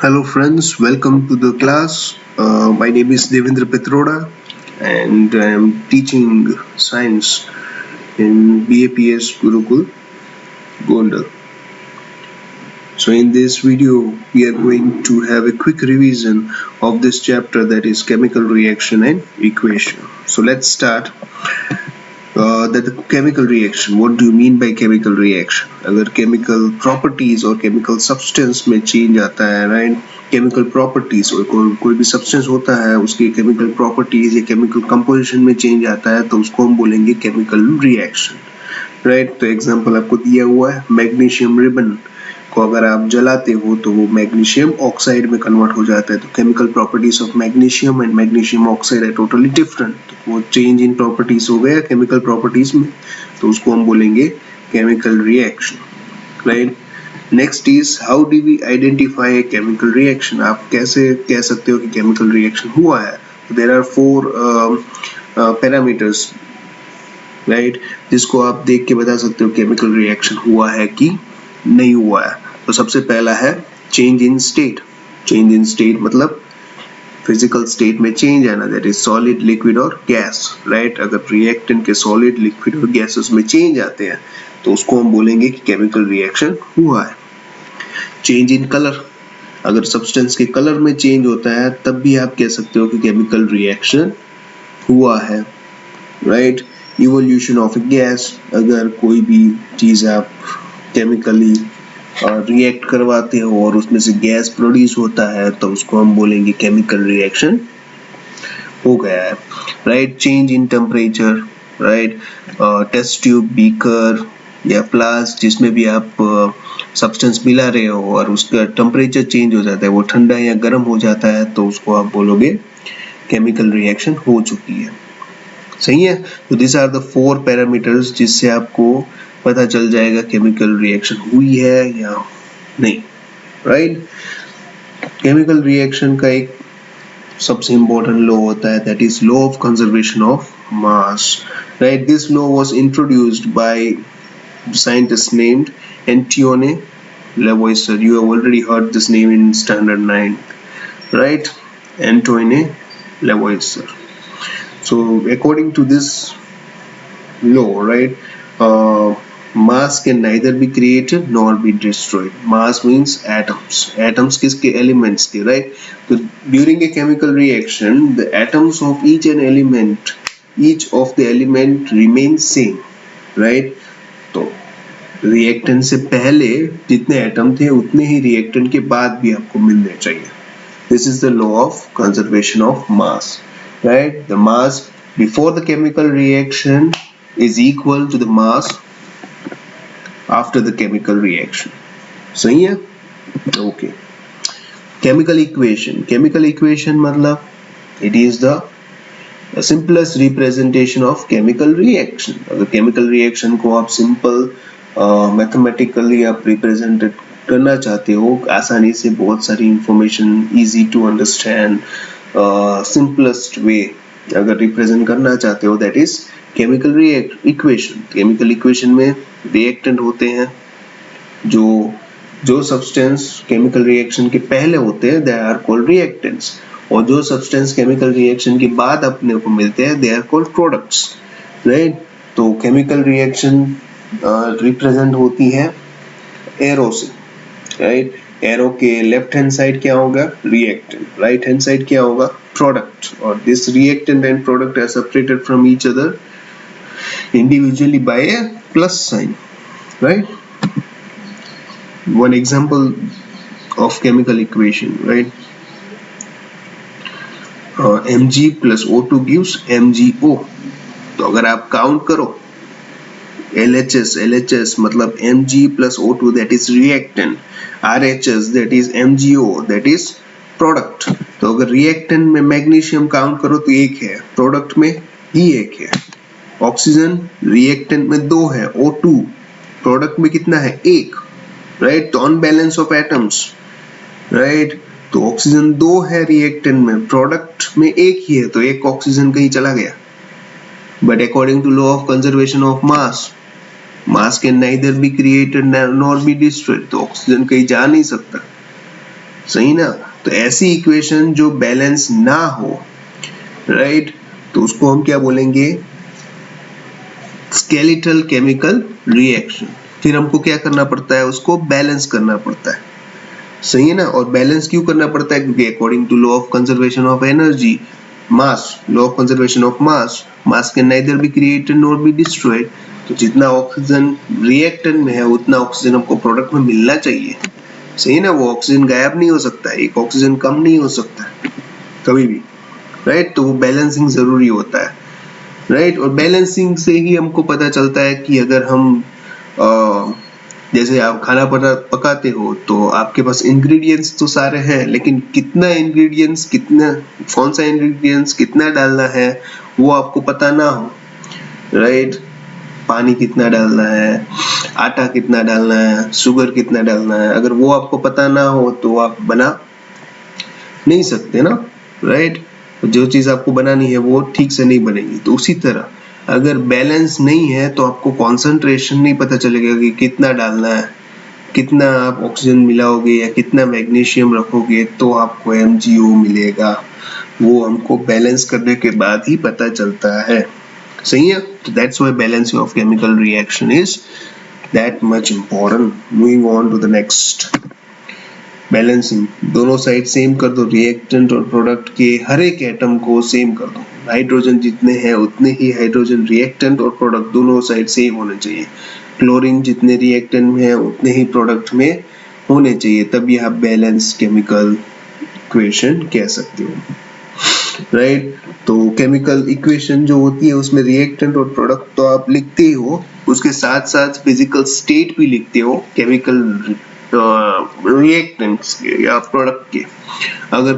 Hello friends, welcome to the class. My name is Devendra Petroda and I am teaching science in BAPS Gurukul, Gondal. So in this video, we are going to have a quick revision of this chapter, that is chemical reaction and equation. So let's start. That the chemical reaction, what do you mean by chemical reaction? अगर chemical properties और chemical substance में change आता है, right? chemical properties और कोई भी substance होता है, उसकी chemical properties या chemical composition में change आता है, तो उसको हम बोलेंगे chemical reaction, right? तो example आपको दिया हुआ है, magnesium ribbon को अगर आप जलाते हो तो वो मैग्नीशियम ऑक्साइड में कन्वर्ट हो जाता है. तो chemical properties of magnesium and magnesium oxide है टोटली डिफरेंट. तो वो चेंज इन प्रॉपर्टीज हो गया केमिकल प्रॉपर्टीज में, तो उसको हम बोलेंगे chemical reaction, right. Next is how do we identify a chemical reaction. आप कैसे कह सकते हो कि केमिकल रिएक्शन हुआ है. देयर आर 4 पैरामीटर्स, राइट, जिसको आप देख के बता सकते हो केमिकल रिएक्शन हुआ है कि नहीं हुआ है. तो सबसे पहला है change in state. Change in state मतलब फिजिकल स्टेट में चेंज आना, दैट इज सॉलिड, लिक्विड और गैस, राइट. अगर रिएक्टेंट के सॉलिड, लिक्विड और गैसेस में चेंज आते हैं तो उसको हम बोलेंगे कि केमिकल रिएक्शन हुआ है. चेंज इन कलर, अगर सब्सटेंस के कलर में चेंज होता है तब भी आप कह सकते हो कि केमिकल रिएक्शन हुआ है, right. Evolution of A gas, अगर कोई भी चीज आप केमिकली रिएक्ट करवाते हो और उसमें से गैस प्रोड्यूस होता है तो उसको हम बोलेंगे केमिकल रिएक्शन हो गया है, right. Change in temperature, right. Test tube, beaker या फ्लास्क जिसमें भी आप सब्सटेंस मिला रहे हो और उसका टेम्परेचर चेंज हो जाता है, वो ठंडा या गर्म हो जाता है, तो उसको आप बोलोगे केमिकल रिएक्शन हो चुकी है. सही है. तो दिस आर द 4 पैरामीटर्स जिससे आपको पता चल जाएगा केमिकल रिएक्शन हुई है या नहीं, राइट. केमिकल रिएक्शन का एक सबसे इम्पोर्टेंट लॉ होता है, that is law of conservation of mass, right. This law was introduced by scientist named Antoine Lavoisier. You have already heard this name in standard 9, right. Antoine Lavoisier. So according to this law, right, mass can neither be created nor be destroyed. Mass means atoms. Atoms किसके? Elements के, right. So during a chemical reaction, the atoms of each of the element remain same, right. तो reactant से पहले जितने atom थे उतने ही reactant के बाद भी आपको मिलने चाहिए. This is the law of conservation of mass, right. The mass before the chemical reaction is equal to the mass after the chemical reaction. सही है. Okay. Chemical equation मतलब it is the simplest representation of chemical reaction. अगर chemical reaction को आप simple mathematically आप represent करना चाहते हो आसानी से, बहुत सारी information easy to understand, simplest way अगर रिप्रेजेंट करना चाहते हो, that is chemical equation. Chemical equation में रिएक्टेंट होते हैं, जो सब्सटेंस केमिकल रिएक्शन के पहले होते हैं, दे आर कॉल्ड रिएक्टेंट्स, और जो सब्सटेंस केमिकल रिएक्शन के बाद अपने को मिलते हैं, they are called products, right. तो केमिकल रिएक्शन रिप्रेजेंट होती है एरो से, राइट. एरो के लेफ्ट हैंड साइड क्या होगा? रिएक्टेंट. राइट हैंड साइड क्या होगा? प्रोडक्ट. और this reactant and product are separated from each other individually by a plus sign, right. One example of chemical equation, right. Mg plus O2 gives MgO. तो अगर आप count करो LHS मतलब Mg plus O2 that is reactant, RHS that is MgO that is product. तो अगर reactant में magnesium count करो तो 1 है, प्रोडक्ट में ही 1 है. ऑक्सीजन रिएक्टेंट में 2 है, O2, प्रोडक्ट में कितना है? 1, राइट. तो अनबैलेंस ऑफ एटम्स, राइट. तो ऑक्सीजन 2 है रिएक्टेंट में, प्रोडक्ट में 1 ही है, तो 1 ऑक्सीजन कहीं चला गया. But according to law of conservation of mass can neither be created nor be destroyed. तो ऑक्सीजन कहीं जा नहीं सकता, सही ना। तो ऐसी इक्वेशन जो बैलेंस ना हो, राइट, तो उसको हम क्या बोलेंगे, स्केलेटल केमिकल रिएक्शन। फिर हमको क्या करना पड़ता है, उसको बैलेंस करना पड़ता है, सही है ना। और बैलेंस क्यों करना पड़ता है, क्योंकि according to law of conservation of energy, mass, law of conservation of mass can neither be created nor be destroyed. तो जितना ऑक्सीजन रिएक्टेंट में है उतना ऑक्सीजन हमको प्रोडक्ट में मिलना चाहिए, सही ना। वो ऑक्सीजन गायब नहीं हो सकता, एक ऑक्सीजन कम नहीं हो सकता कभी भी, राइट। तो वो बैलेंसिंग जरूरी होता है, राइट। और बैलेंसिंग से ही हमको पता चलता है कि अगर हम जैसे आप खाना पकाते हो तो आपके पास इंग्रेडिएंट्स तो सारे हैं, लेकिन कितना इंग्रेडिएंट्स, कितना, कौन सा इंग्रेडिएंट्स कितना डालना है वो आपको पता ना हो, राइट। पानी कितना डालना है, आटा कितना डालना है, शुगर कितना डालना है, अगर वो आपको पता ना हो तो आप बना नहीं सकते ना, राइट। जो चीज आपको बनानी है वो ठीक से नहीं बनेगी। तो उसी तरह अगर बैलेंस नहीं है तो आपको कॉन्सेंट्रेशन नहीं पता चलेगा कि कितना डालना है, कितना आप ऑक्सीजन मिलाओगे या कितना मैग्नीशियम रखोगे तो आपको MgO मिलेगा। वो हमको बैलेंस करने के बाद ही पता चलता है, सही है। तो that's why balancing of chemical reaction is that much important. Moving on to the next, balancing, दोनों साइड सेम कर दो, रिएक्टेंट और प्रोडक्ट के हर एक एटम को सेम कर दो। हाइड्रोजन जितने हैं उतने ही हाइड्रोजन रिएक्टेंट और प्रोडक्ट दोनों साइड सेम होने चाहिए। क्लोरीन जितने रिएक्टेंट में है उतने ही प्रोडक्ट में होने चाहिए, तभी आप बैलेंस केमिकल इक्वेशन कह सकते हो, राइट। तो केमिकल इक्वेशन जो होती है उसमें रिएक्टेंट और प्रोडक्ट तो आप लिखते ही हो, उसके साथ साथ फिजिकल स्टेट भी लिखते हो केमिकल रिएक्टेंट्स के या प्रोडक्ट के। अगर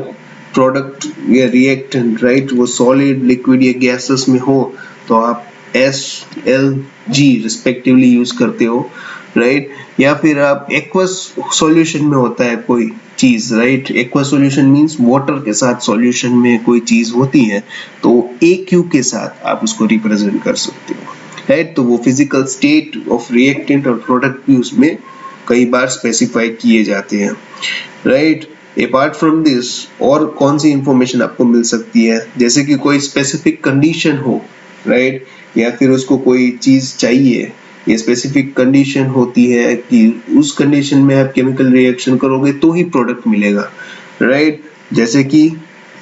प्रोडक्ट या रिएक्टेंट, राइट, वो सॉलिड, लिक्विड या गैसेस में हो तो आप S, L, G respectively use करते हो, राइट। या फिर आप एक्वस सॉल्यूशन में होता है कोई चीज, right. Aqueous solution means water के साथ सॉल्यूशन में कोई चीज होती है तो AQ के साथ आप उसको रिप्रेजेंट कर सकते हो, राइट। तो वो फिजिकल स्टेट ऑफ रिएक्टेंट और प्रोडक्ट भी उसमें कई बार स्पेसिफाई किए जाते हैं, राइट। अपार्ट फ्रॉम दिस और कौन सी इंफॉर्मेशन आपको मिल सकती है, जैसे कि कोई स्पेसिफिक कंडीशन हो, राइट, या फिर उसको कोई चीज चाहिए, ये स्पेसिफिक कंडीशन होती है कि उस कंडीशन में आप केमिकल रिएक्शन करोगे तो ही प्रोडक्ट मिलेगा, राइट। जैसे कि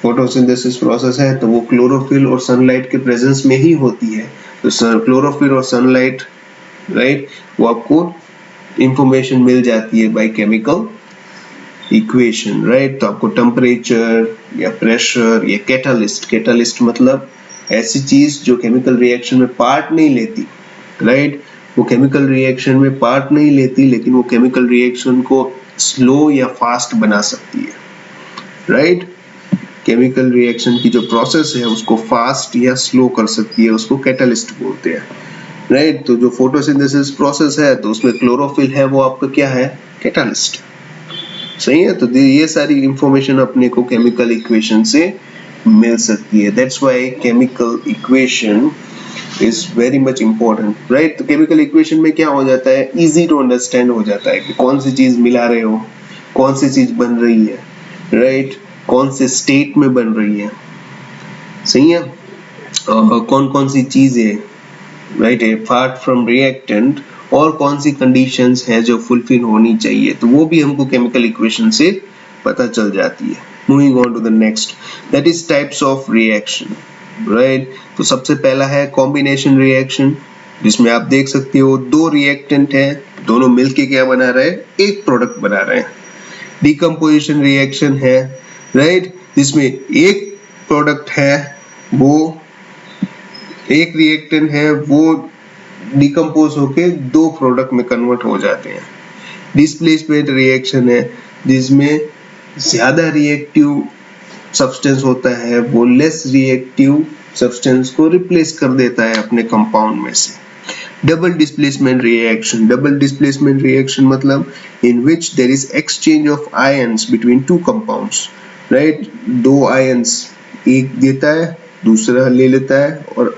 फोटोसिंथेसिस प्रोसेस है तो वो क्लोरोफिल और सनलाइट के प्रेजेंस में ही होती है। तो क्लोरोफिल और सनलाइट, राइट, वो आपको इंफॉर्मेशन मिल जाती है बाय केमिकल इक्वेशन, राइट। तो आपको टेम्परेचर या प्रेशर या कैटालिस्ट मतलब ऐसी चीज जो केमिकल रिएक्शन में पार्ट नहीं लेती, राइट। वो केमिकल रिएक्शन में पार्ट नहीं लेती लेकिन वो केमिकल रिएक्शन को स्लो या फास्ट बना सकती है, राइट। केमिकल रिएक्शन की जो प्रोसेस है उसको फास्ट या स्लो कर सकती है, उसको कैटालिस्ट बोलते हैं, राइट। तो जो फोटोसिंथेसिस प्रोसेस है तो उसमें क्लोरोफिल है, वो आपका क्या है, कैटालिस्ट, सही है। तो ये सारी इंफॉर्मेशन अपने को केमिकल इक्वेशन से मिल सकती है। That's why chemical equation is very much important, right. तो केमिकल इक्वेशन में क्या हो जाता है, इजी टू अंडरस्टैंड हो जाता है कि कौन सी चीज मिला रहे हो, कौन सी चीज बन रही है, राइट, कौन से स्टेट में बन रही है, सही है। कौन कौन सी चीजें, राइट, अपार्ट फ्रॉम रिएक्टेंट और कौन सी कंडीशंस है जो फुलफिल होनी चाहिए, तो वो भी हमको केमिकल इक्वेशन से पता चल जाती है। Moving on to the next, that is types of reaction, right. तो सबसे पहला है कॉम्बिनेशन रिएक्शन, जिसमें आप देख सकते हो दो रिएक्टेंट है, दोनों मिलके क्या बना रहे हैं, एक प्रोडक्ट बना रहे हैं। डिकम्पोजिशन रिएक्शन है, राइट, जिसमें एक प्रोडक्ट है, वो एक रिएक्टेंट है, वो डिकम्पोज होके दो प्रोडक्ट में कन्वर्ट हो जाते हैं। डिस्प्लेसमेंट रिएक्शन है, जिसमें ज्यादा रिएक्टिव सब्सटेंस होता है, वो लेस रिएक्टिव सब्सटेंस को रिप्लेस कर देता है अपने कंपाउंड में से। डबल डिस्प्लेसमेंट रिएक्शन मतलब in which there is exchange of ions between two compounds, right. दो आयंस, एक देता है दूसरा ले लेता है, और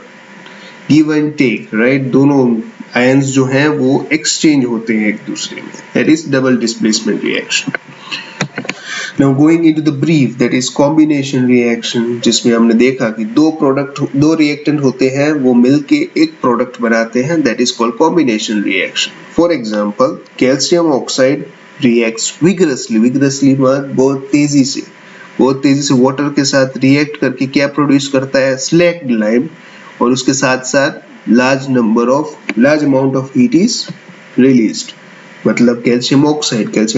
गिव एंड टेक, राइट, दोनों आयंस जो हैं वो एक्सचेंज होते हैं एक दूसरे में, that is double displacement reaction. Now going into the brief, that is combination reaction, जिसमें हमने देखा कि दो रिएक्टेंट होते हैं, वो मिलके एक प्रोडक्ट बनाते हैं, that is called combination reaction. For example, calcium oxide reacts vigorously मतलब बहुत तेजी से वाटर के साथ रिएक्ट करके क्या प्रोड्यूस करता है, स्लैक्ड लाइम, और उसके साथ साथ large amount of heat is released. मतलब कैल्शियम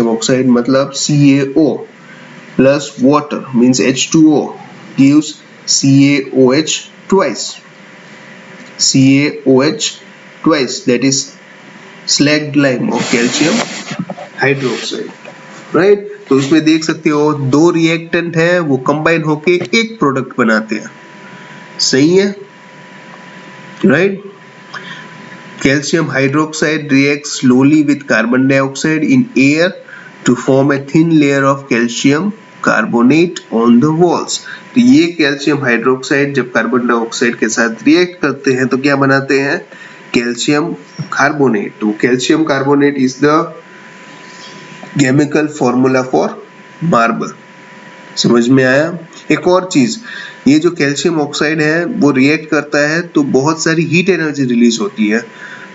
ऑक्साइड मतलब CaO plus water means H2O gives CaOH twice, that is slacked lime of calcium hydroxide, right? तो उसमें देख सकते हो दो रिएक्टेंट है, वो कंबाइन होके एक प्रोडक्ट बनाते हैं, सही है, right? Calcium hydroxide reacts slowly with carbon dioxide in air to form a thin layer of calcium carbonate on the walls. तो ये कैल्शियम हाइड्रोक्साइड जब कार्बन डाइऑक्साइड के साथ रिएक्ट करते हैं तो क्या बनाते हैं, कैल्शियम कार्बोनेट. तो calcium carbonate is the chemical formula for marble. समझ में आया? एक और चीज, ये जो कैल्शियम ऑक्साइड है वो रिएक्ट करता है तो बहुत सारी हीट एनर्जी रिलीज होती है,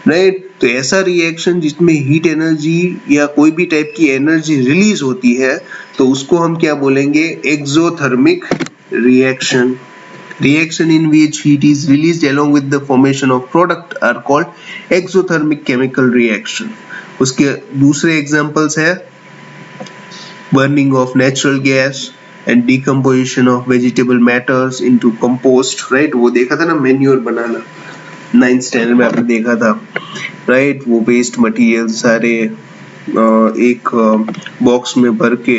राइट? तो ऐसा रिएक्शन जिसमें हीट एनर्जी या कोई भी टाइप की एनर्जी रिलीज होती है तो उसको हम क्या बोलेंगे, exothermic reaction. Reaction in which heat is released along with the formation of product are called exothermic chemical reaction. उसके दूसरे एग्जांपल्स है burning of natural gas and decomposition of vegetable matters into compost, right? वो देखा था ना, manure बनाना, 9th standard में आपने देखा था, राइट? वो वेस्ट मटेरियल सारे एक बॉक्स में भर के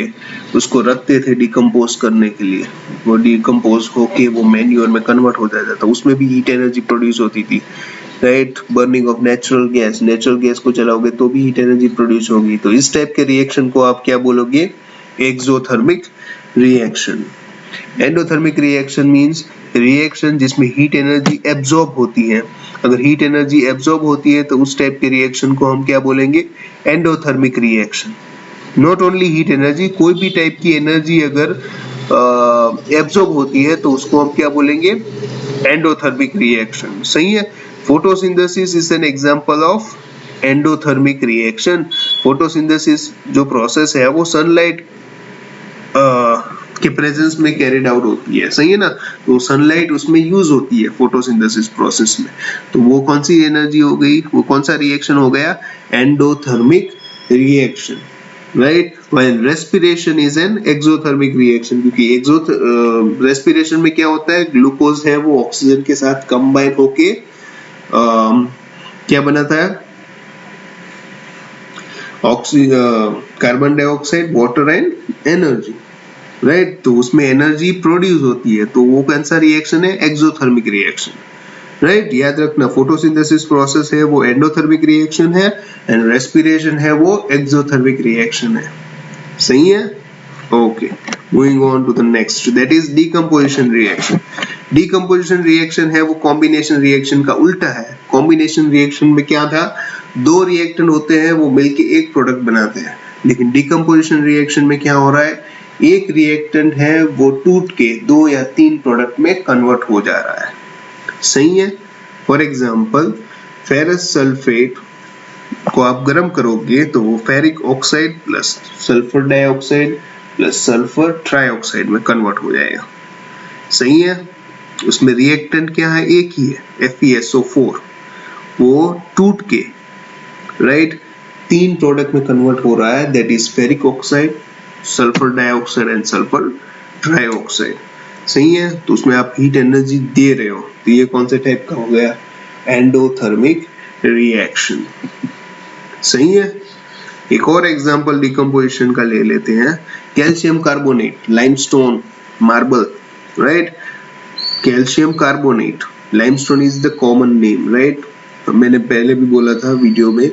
उसको रखते थे डिकम्पोज करने के लिए, वो डिकम्पोज होके वो मैन्योर में कन्वर्ट हो जाता था, उसमें भी हीट एनर्जी प्रोड्यूस होती थी, right? Burning of natural gas को जलाओगे तो भी हीट एनर्जी प्रोड्यूस होगी. तो इस टाइप के रिएक्शन को आप क्या बोलोगे, exothermic reaction. Endothermic reaction means reaction जिसमें हीट एनर्जी एब्जॉर्ब होती है. अगर हीट एनर्जी एब्जॉर्ब होती है तो उस टाइप के रिएक्शन को हम क्या बोलेंगे, endothermic reaction. Not only heat energy, कोई भी टाइप की एनर्जी अगर एब्जॉर्ब होती है तो उसको हम क्या बोलेंगे, एंडोथर्मिक रिएक्शन. सही है? Photosynthesis is an example of endothermic reaction. Photosynthesis जो प्रोसेस है वो सनलाइट के प्रेजेंस में कैरिड आउट होती है, सही है ना? तो सनलाइट उसमें यूज होती है फोटोसिंथेसिस प्रोसेस में. तो वो कौन सी एनर्जी हो गई, वो कौन सा रिएक्शन हो गया, endothermic reaction, right? While respiration is an exothermic reaction, क्योंकि रेस्पिरेशन में क्या होता है, ग्लूकोज है वो ऑक्सीजन के साथ कंबाइन होके क्या बनाता है, carbon dioxide, water and energy, right? तो उसमें एनर्जी प्रोड्यूस होती है, तो वो कौन सा रिएक्शन है, एक्सोथर्मिक रिएक्शन, राइट? याद रखना, फोटोसिंथेसिस प्रोसेस है वो एंडोथर्मिक रिएक्शन है एंड रेस्पिरेशन है वो एक्सोथर्मिक रिएक्शन है, सही है? Okay, moving on to the next, that is decomposition reaction. Decomposition reaction है वो कॉम्बिनेशन रिएक्शन का उल्टा है. कॉम्बिनेशन रिएक्शन में क्या था, दो रिएक्टेंट होते हैं वो मिलके एक प्रोडक्ट बनाते हैं, लेकिन डीकंपोजिशन रिएक्शन में क्या हो रहा है, एक रिएक्टेंट है वो टूट के 2 या 3 प्रोडक्ट में कन्वर्ट हो जा रहा है, सही है? फॉर एग्जांपल, फेरस सल्फेट को आप गर्म करोगे तो वो ferric oxide plus sulphur dioxide plus sulphur trioxide में कन्वर्ट हो जाएगा, सही है? उसमें रिएक्टेंट क्या है, एक ही है, FeSO4. वो टूट के, राइट, 3 प्रोडक्ट में कन्वर्ट हो रहा है, that is ferric oxide, sulphur dioxide and sulphur trioxide, सही है? तो उसमें आप हीट एनर्जी दे रहे हो, तो ये कौन से टाइप का हो गया, एंडोथर्मिक रिएक्शन, सही है? एक और एग्जांपल डिकम्पोजिशन का ले लेते हैं, calcium carbonate, limestone, marble, right? Calcium carbonate, limestone is the common name, right? मैंने पहले भी बोला था वीडियो में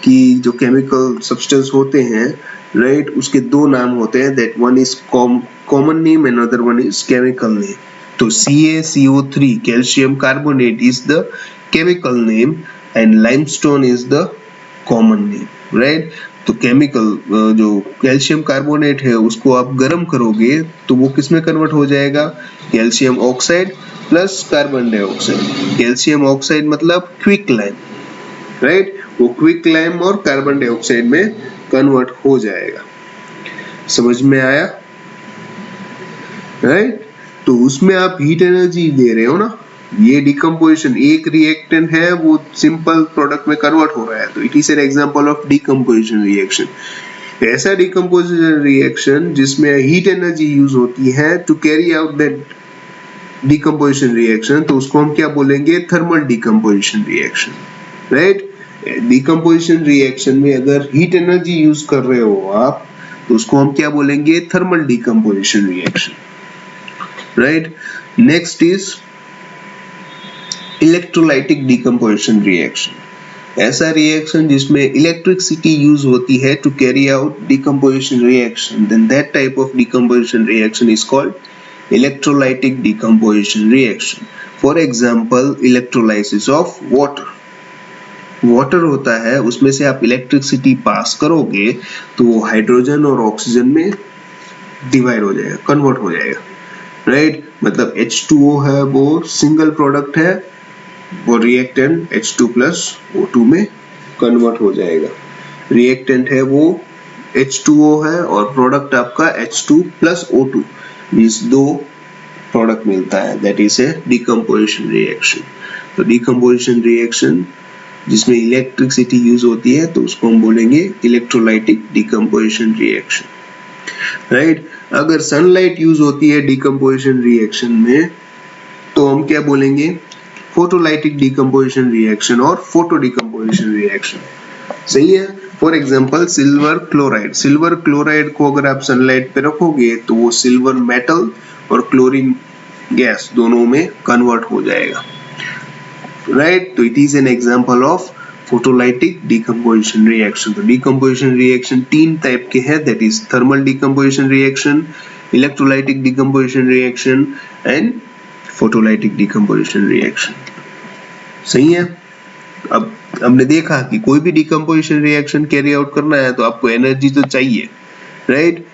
कि जो केमिकल सब्सटेंस होते हैं, राइट, उसके 2 नाम होते हैं, that one is common name and other one is chemical name. तो CaCO3, calcium carbonate is the chemical name and limestone is the common name, right? तो केमिकल जो कैल्शियम कार्बोनेट है उसको आप गर्म करोगे तो वो किस में कन्वर्ट हो जाएगा, calcium oxide plus carbon dioxide. Calcium oxide मतलब क्विक लाइम, राइट, वो क्विक लाइम और कार्बन डाइऑक्साइड में कन्वर्ट हो जाएगा। समझ में आया, राइट। तो उसमें आप हीट एनर्जी दे रहे हो ना, ये डिकम्पोजिशन एक रिएक्टेंट है वो सिंपल प्रोडक्ट में कन्वर्ट हो रहा है, तो it is an example of decomposition reaction. ऐसा डिकम्पोजिशन रिएक्शन जिसमें हीट एनर्जी यूज होती है to carry out that decomposition reaction, तो उसको हम क्या बोलेंगे, thermal decomposition reaction, right. Decomposition reaction में अगर हीट एनर्जी यूज कर रहे हो आप तो उसको हम क्या बोलेंगे, thermal decomposition reaction, right. Next is electrolytic decomposition reaction. ऐसा रिएक्शन जिसमें इलेक्ट्रिसिटी यूज होती है to carry out decomposition reaction, then that type of decomposition reaction is called electrolytic decomposition reaction. For example electrolysis of water. Water होता है, उसमें से आप electricity pass करोगे तो वो हाइड्रोजन और ऑक्सीजन में डिवाइड हो जाएगा, कन्वर्ट हो जाएगा, राइट। मतलब H2O है वो सिंगल प्रोडक्ट है, वो रिएक्टेंट H2+O2 में कन्वर्ट हो जाएगा। रिएक्टेंट है वो H2O है और प्रोडक्ट आपका H2+O2, मींस दो प्रोडक्ट मिलता है, that is a decomposition reaction. तो डिकम्पोजिशन रिएक्शन जिसमें इलेक्ट्रिसिटी यूज होती है तो उसको हम बोलेंगे इलेक्ट्रोलाइटिक डिकम्पोजिशन रिएक्शन, राइट। अगर सनलाइट यूज होती है डिकम्पोजिशन रिएक्शन में तो हम क्या बोलेंगे, फोटोलाइटिक डिकम्पोजिशन रिएक्शन और फोटो डिकम्पोजिशन रिएक्शन, सही है। For example silver chloride. Silver chloride को अगर आप सनलाइट पे रखोगे तो वो सिल्वर मेटल और क्लोरीन गैस दोनों में कन्वर्ट हो जाएगा, राइट। तो it is an example of photolytic decomposition reaction. तो डिकम्पोजिशन रिएक्शन तीन टाइप के हैं, that is thermal decomposition reaction, electrolytic decomposition reaction and photolytic decomposition reaction, सही है। अब हमने देखा कि कोई भी डिकम्पोजिशन रिएक्शन कैरी आउट करना है तो आपको एनर्जी तो चाहिए, राइट।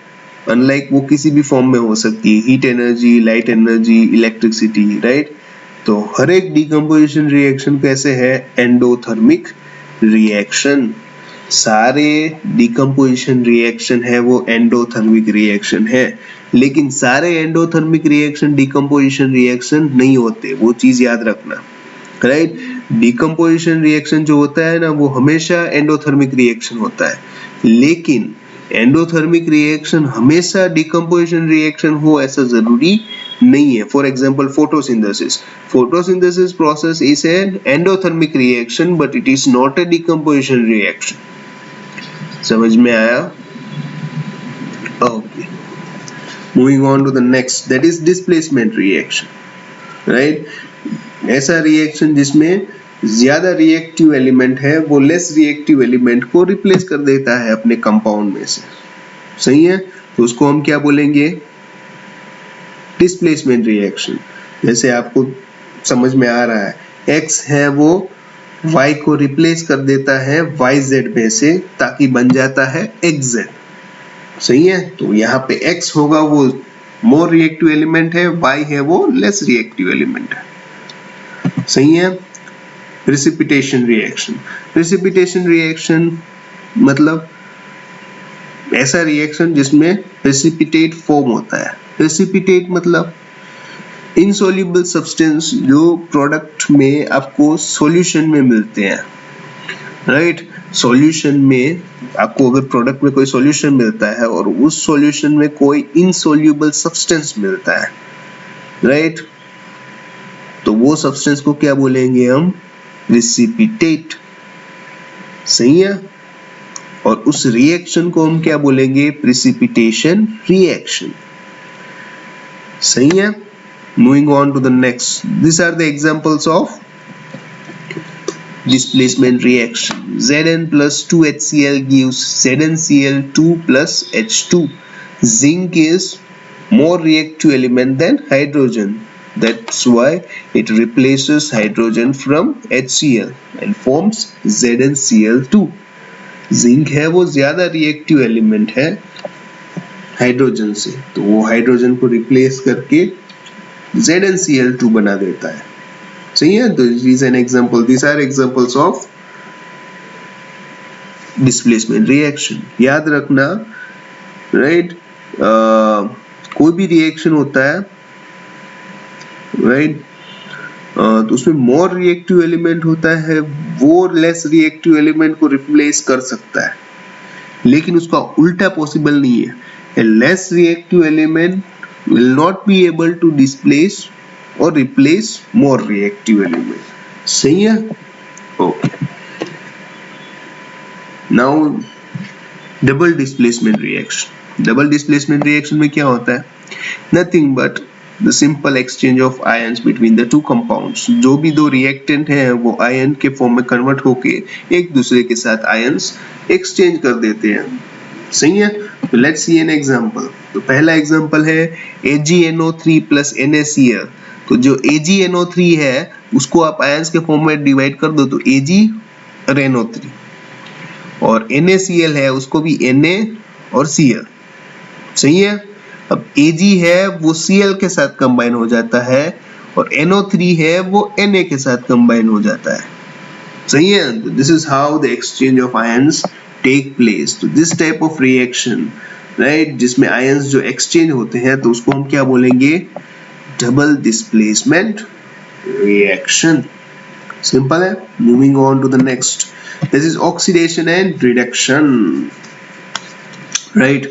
अनलाइक वो किसी भी फॉर्म में हो सकती है, heat energy, light energy, electricity, right. तो हर एक डिकम्पोजिशन रिएक्शन कैसे है, एंडोथर्मिक रिएक्शन। सारे डिकम्पोजिशन रिएक्शन है वो एंडोथर्मिक रिएक्शन है, लेकिन सारे एंडोथर्मिक रिएक्शन डिकम्पोजिशन रिएक्शन नहीं होते, वो चीज याद रखना, राइट। डिकम्पोजिशन रिएक्शन जो होता है ना वो हमेशा एंडोथर्मिक रिएक्शन होता है, लेकिन एंडोथर्मिक रिएक्शन हमेशा डिकम्पोजिशन रिएक्शन हो ऐसा जरूरी नहीं है। For example photosynthesis. Photosynthesis process is an endothermic reaction but it is not a decomposition reaction. समझ में आया? Okay, moving on to the next, that is displacement reaction, right. ऐसा रिएक्शन जिसमें ज्यादा रिएक्टिव एलिमेंट है वो लेस रिएक्टिव एलिमेंट को replace कर देता है अपने कंपाउंड में से, सही है। तो उसको हम क्या बोलेंगे, डिस्प्लेसमेंट रिएक्शन। जैसे आपको समझ में आ रहा है, X है वो Y को रिप्लेस कर देता है YZ में से ताकि बन जाता है XZ, सही है। तो यहाँ पे X होगा वो मोर रिएक्टिव एलिमेंट है, Y है वो लेस रिएक्टिव एलिमेंट है, सही है। Precipitation reaction. प्रेसिपिटेशन रिएक्शन मतलब ऐसा रिएक्शन जिसमें प्रेसिपिटेट फॉर्म होता है। प्रेसिपिटेट मतलब इनसॉल्युबल सब्सटेंस जो प्रोडक्ट में आपको सॉल्यूशन में मिलते हैं, राइट। सॉल्यूशन में आपको अगर प्रोडक्ट में कोई सॉल्यूशन मिलता है और उस सॉल्यूशन में कोई इनसॉल्युबल सब्सटेंस मिलता है, राइट, तो वो सब्सटेंस को क्या बोलेंगे हम, प्रेसिपिटेट, सही है। और उस रिएक्शन को हम क्या बोलेंगे, प्रेसिपिटेशन रिएक्शन, सही है। Moving on to the next, this are the examples of displacement reaction. Zn plus 2HCl gives ZnCl2 plus H2. Zinc is more reactive element than hydrogen. That's why it replaces hydrogen from HCl and forms ZnCl2. Zinc है वो ज्यादा reactive element है hydrogen से, तो वो hydrogen को replace करके ZnCl2 बना देता है। सही है, तो this an example, this are examples of displacement reaction. याद रखना, राइट, कोई भी रिएक्शन होता है, राइट, तो उसमें मोर रिएक्टिव एलिमेंट होता है, वो लेस रिएक्टिव एलिमेंट को रिप्लेस कर सकता है, लेकिन उसका उल्टा पॉसिबल नहीं है। A less reactive element will not be able to displace or replace more reactive element. सही है? Okay. Now double displacement reaction. Double displacement reaction में क्या होता है? Nothing but the simple exchange of ions between the two compounds. जो भी दो reactant हैं वो ion के फॉर्म में कन्वर्ट होके एक दूसरे के साथ ions exchange कर देते हैं। सही है, तो लेट्स सी एन एग्जांपल। तो पहला एग्जांपल है AgNO3 प्लस NaCl। तो जो AgNO3 है उसको आप आयंस के फॉर्म में डिवाइड कर दो तो Ag और NO3, और NaCl है उसको भी Na और Cl। सही है, अब Ag है वो Cl के साथ कंबाइन हो जाता है और NO3 है वो Na के साथ कंबाइन हो जाता है। सही है, this is how the exchange of ions take place. तो this type of reaction, right, जिसमें आयंस जो एक्सचेंज होते हैं तो उसको हम क्या बोलेंगे? Double displacement reaction. सिंपल है। Moving on to the next, this is oxidation and reduction, right.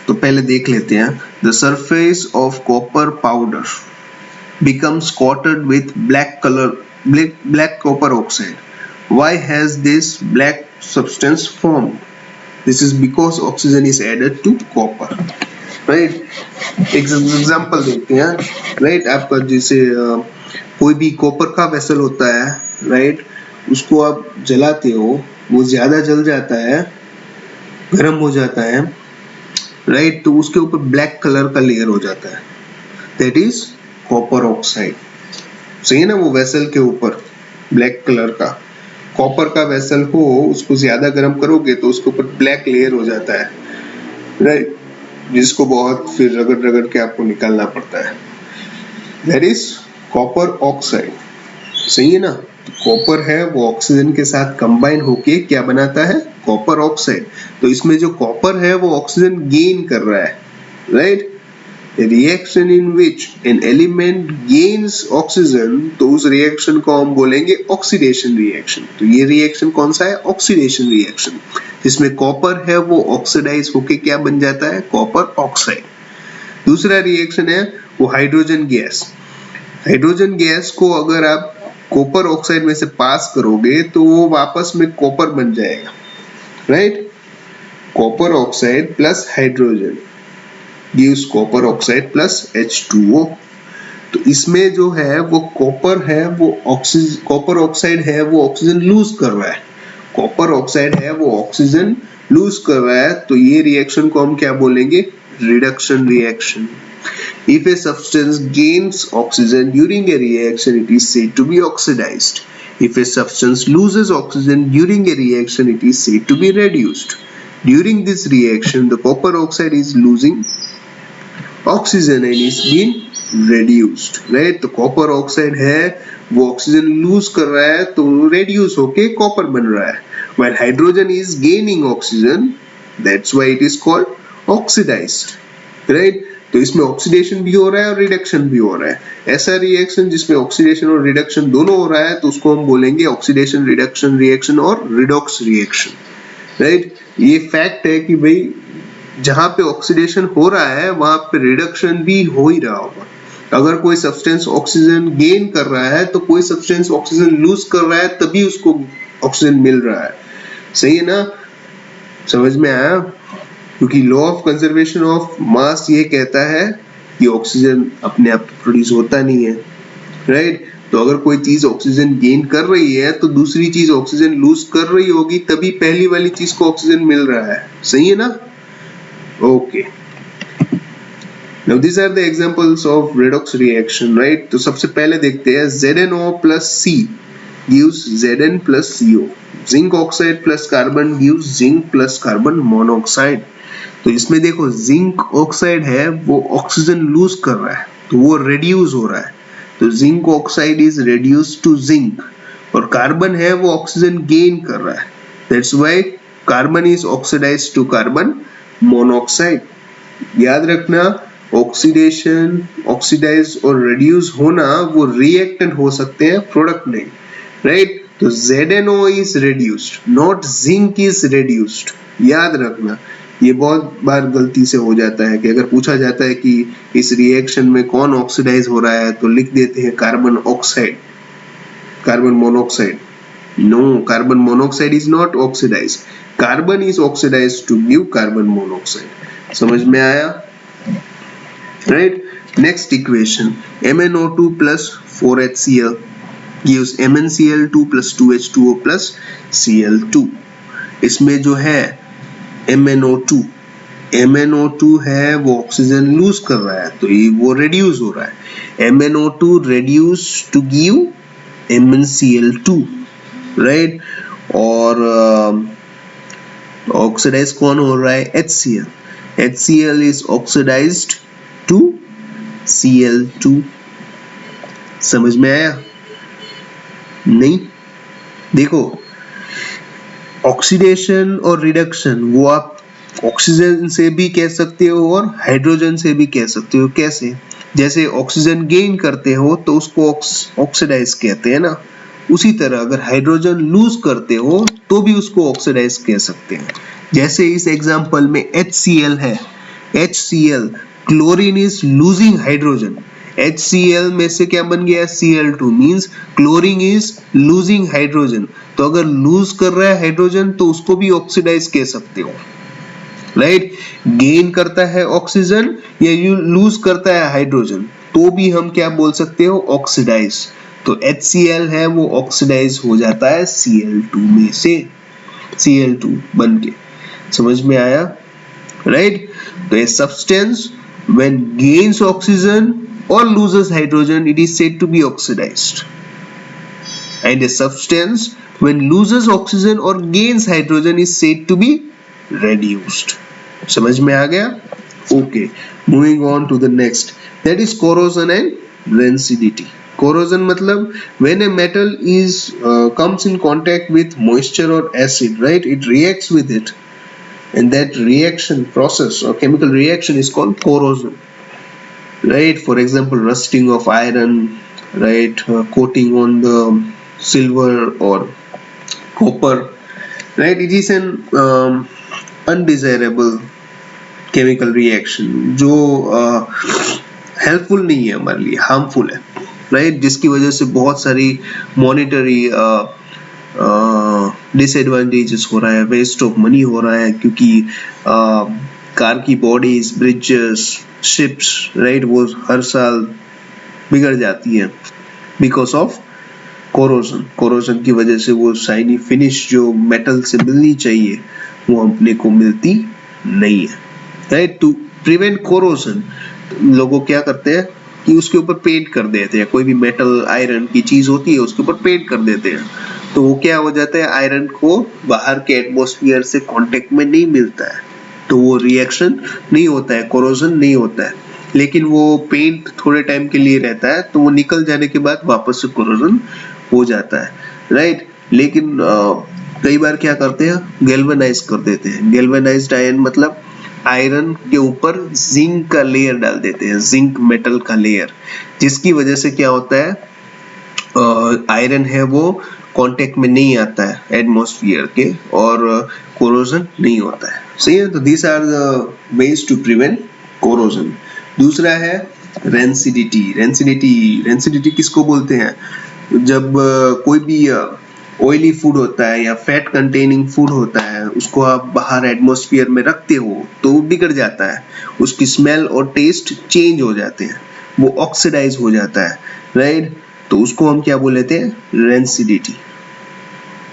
तो पहले देख लेते हैं। The surface of copper powder becomes coated with black copper oxide. Why has this black substance formed? This is because oxygen is added to copper, right? Example देखते हैं, right? आपका जैसे कोई भी कॉपर का वेसल होता है, right? उसको आप जलाते हो, वो ज्यादा जल जाता है, गर्म हो जाता है, right? तो उसके ऊपर ब्लैक कलर का लेयर हो जाता है, that is कॉपर ऑक्साइड। सही है ना, वो वेसल के ऊपर ब्लैक कलर का कॉपर का वेसल हो, उसको ज्यादा गर्म करोगे तो उसके ऊपर ब्लैक लेयर हो जाता है, राइट, जिसको बहुत फिर रगड़ रगड़ के आपको निकालना पड़ता है, दैट इज कॉपर ऑक्साइड। सही है ना, कॉपर है वो ऑक्सीजन के साथ कंबाइन होके क्या बनाता है? Copper oxide. तो इसमें जो कॉपर है वो ऑक्सीजन गेन कर रहा है, right. A reaction in which an element gains oxygen, तो उस रिएक्शन को हम बोलेंगे ऑक्सीडेशन रिएक्शन। तो ये रिएक्शन कौन सा है? ऑक्सीडेशन रिएक्शन, जिसमें कॉपर है वो ऑक्सीडाइज होके क्या बन जाता है? Copper oxide. दूसरा रिएक्शन है वो हाइड्रोजन गैस। हाइड्रोजन गैस को अगर आप कॉपर ऑक्साइड में से पास करोगे तो वो वापस में कॉपर बन जाएगा, right. Copper oxide plus hydrogen gives copper oxide plus H2O। तो इसमें जो है वो कॉपर है वो कॉपर ऑक्साइड है वो ऑक्सीजन लूज कर रहा है, कॉपर ऑक्साइड है वो ऑक्सीजन लूज कर रहा है, तो ये रिएक्शन को हम क्या बोलेंगे? Reduction reaction. If a substance gains oxygen during a reaction, it is said to be oxidized. If a substance loses oxygen during a reaction, it is said to be reduced. During this reaction, the copper oxide is losing oxygen and is been reduced, right. तो copper oxide है वो oxygen loose कर रहा है तो reduce होके copper बन रहा है, while hydrogen is gaining oxygen, that's why it is called oxidised, right. तो इसमें ऑक्सीडेशन भी हो रहा है और रिडक्शन भी हो रहा है। ऐसा रिएक्शन जिसमें ऑक्सीडेशन और रिडक्शन दोनों हो रहा है तो उसको हम बोलेंगे ऑक्सीडेशन रिडक्शन रिएक्शन और रिडॉक्स रिएक्शन, राइट। ये फैक्ट है कि भाई जहां पे ऑक्सीडेशन हो रहा है वहां पे रिडक्शन भी हो ही रहा होगा। अगर कोई सब्सटेंस ऑक्सीजन गेन कर रहा है तो कोई सब्सटेंस ऑक्सीजन लूज कर रहा है तभी उसको ऑक्सीजन मिल रहा है। सही है ना, समझ में आया? क्योंकि लॉ ऑफ कंजर्वेशन ऑफ मास ये कहता है कि ऑक्सीजन अपने आप प्रोड्यूस होता नहीं है, राइट। तो अगर कोई चीज ऑक्सीजन गेन कर रही है तो दूसरी चीज ऑक्सीजन लूज कर रही होगी तभी पहली वाली चीज को ऑक्सीजन मिल रहा है। सही है ना? Okay. Now these are the examples of redox reaction, right? तो सबसे पहले देखते हैं ZnO plus C gives Zn plus CO. Zinc oxide plus carbon gives zinc plus carbon monoxide. तो इसमें देखो जिंक ऑक्साइड है वो ऑक्सीजन लूज कर रहा है तो वो रेड्यूस हो रहा है, तो zinc oxide is reduce to zinc, और कार्बन है वो ऑक्सीजन गेन कर रहा है, that's why carbon is oxidised to carbon monoxide. याद रखना ऑक्सीडेशन, ऑक्सीडाइज और रेड्यूस होना वो रिएक्टेंट हो सकते हैं, प्रोडक्ट नहीं, राइट। तो ZnO is reduced, not zinc is reduced। याद रखना ये बहुत बार गलती से हो जाता है कि अगर पूछा जाता है कि इस रिएक्शन में कौन ऑक्सीडाइज हो रहा है तो लिख देते हैं carbon oxide, carbon monoxide. No, carbon monoxide is not oxidise, carbon is oxidise to give carbon monoxide. समझ में आया, right. Next equation MnO2 plus 4HCl gives MnCl2 plus 2H2O plus Cl2। इसमें जो है MnO2 है वो ऑक्सीजन लूज कर रहा है तो ये वो रेड्यूस हो रहा है, MnO2 reduce to give MnCl2, right. और ऑक्सीडाइज कौन हो रहा है, HCl is oxidized to Cl2। समझ में आया नहीं? देखो ऑक्सीडेशन और रिडक्शन वो आप ऑक्सीजन से भी कह सकते हो और हाइड्रोजन से भी कह सकते हो। कैसे? जैसे ऑक्सीजन गेन करते हो तो उसको ऑक्सीडाइज कहते हैं ना, उसी तरह अगर हाइड्रोजन लूज करते हो तो भी उसको ऑक्सीडाइज कह सकते हैं। जैसे इस एग्जांपल में HCl है, HCl chlorine is losing hydrogen, HCl में से क्या बन गया Cl2, means chlorine is losing hydrogen. तो अगर लूज कर रहा है हाइड्रोजन तो उसको भी ऑक्सीडाइज कह सकते हो, राइट। गेन करता है ऑक्सीजन या लूज करता है हाइड्रोजन तो भी हम क्या बोल सकते हो, ऑक्सीडाइज। तो HCl है वो ऑक्सीडाइज हो जाता है Cl2 में से, Cl2 बन के। समझ में आया, राइट। तो a substance when gains oxygen or loses hydrogen it is said to be oxidized, and a substance when loses oxygen or gains hydrogen is said to be reduced। समझ में आ गया? Okay, moving on to the next, that is corrosion and rancidity। corrosion मतलब when a metal is comes in contact with moisture or acid, right, it reacts with it, and that reaction process or chemical reaction is called corrosion, right. For example, rusting of iron, right, coating on the silver or copper, right. It is an undesirable chemical reaction जो helpful नहीं है हमारे लिए, harmful है, right, जिसकी वजह से बहुत सारी monetary डिसएडवांटेजेस हो रहा है, वेस्ट ऑफ मनी हो रहा है, क्योंकि कार की बॉडीज, ब्रिजेस, शिप्स, राइट, वो हर साल बिगड़ जाती है बिकॉज ऑफ कोरोजन। कोरोजन की वजह से वो शाइनी फिनिश जो मेटल से मिलनी चाहिए वो अपने को मिलती नहीं है, राइट। टू प्रिवेंट कोरोजन लोगों क्या करते हैं कि उसके ऊपर पेंट कर देते हैं, कोई भी मेटल आयरन की चीज होती है उसके ऊपर पेंट कर देते हैं, तो वो क्या हो जाता है, आयरन को बाहर के एटमॉस्फेयर से कांटेक्ट में नहीं मिलता है तो वो रिएक्शन नहीं होता है, कोरोजन नहीं होता है। लेकिन वो पेंट थोड़े टाइम के लिए रहता है तो वो निकल जाने के बाद वापस से कोरोजन हो जाता है, राइट। लेकिन कई बार क्या करते हैं, गैल्वेनाइज कर देते हैं। गैल्वेनाइज्ड आयरन मतलब आयरन के ऊपर जिंक का लेयर डाल देते हैं, जिंक मेटल का लेयर, जिसकी वजह से क्या होता है, आयरन है वो कांटेक्ट में नहीं आता है एटमॉस्फेयर के और कोरोजन नहीं होता है, सही है। तो these are the ways to prevent corrosion. दूसरा है रेंसिडिटी। रेंसिडिटी किसको बोलते हैं, जब कोई भी ऑयली फूड होता है या फैट कंटेनिंग फूड होता है उसको आप बाहर एटमॉस्फेयर में रखते हो तो वो बिगड़ जाता है, उसकी स्मेल और टेस्ट चेंज हो जाते हैं, वो ऑक्सीडाइज हो जाता है, राइट। तो उसको हम क्या बोल लेते हैं, रेंसिडिटी,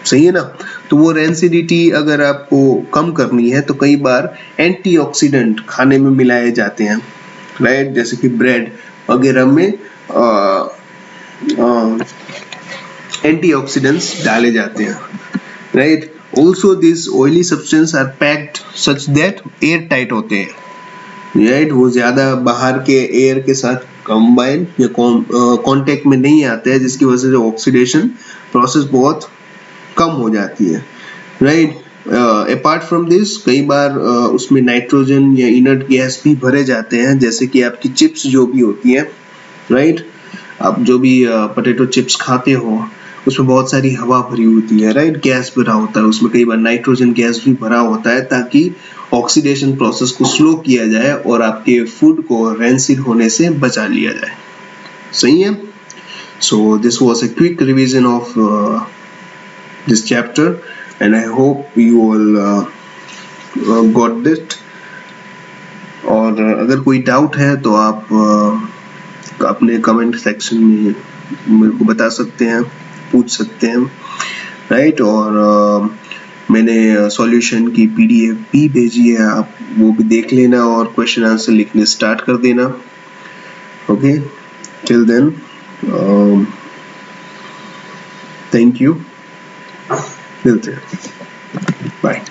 सही है ना। तो वो रेंसिडिटी अगर आपको कम करनी है तो कई बार एंटीऑक्सीडेंट खाने में मिलाए जाते हैं, राइट, जैसे कि ब्रेड वगैरह में एंटीऑक्सीडेंट्स डाले जाते हैं, right. Also this oily substance are packed such that air tight होते हैं, राइट। वो ज्यादा बाहर के एयर के साथ कंबाइन या कांटेक्ट में नहीं आते हैं, जिसकी वजह से ऑक्सीडेशन प्रोसेस बहुत कम हो जाती है, राइट। अपार्ट फ्रॉम दिस कई बार उसमें नाइट्रोजन या इनर्ट गैस भी भरे जाते हैं, जैसे कि आपकी चिप्स जो भी होती है, राइट। आप जो भी पोटैटो चिप्स खाते हो उसमें बहुत सारी हवा भरी होती है, राइट, गैस भरा होता है उसमें, कई बार नाइट्रोजन गैस भी भरा होता है, ताकि ऑक्सीडेशन प्रोसेस को स्लो किया जाए और आपके फूड को रेंसिड होने से बचा लिया जाए। सही है। So this was a quick revision of this chapter and I hope you all got it. और अगर कोई डाउट है तो आप अपने कमेंट सेक्शन में मेरे को बता सकते हैं, पूछ सकते हैं, राइट। और मैंने सॉल्यूशन की पीडीएफ भी भेजी है, आप वो भी देख लेना और क्वेश्चन आंसर लिखने स्टार्ट कर देना। Okay, till then thank you, मिलते हैं, बाय।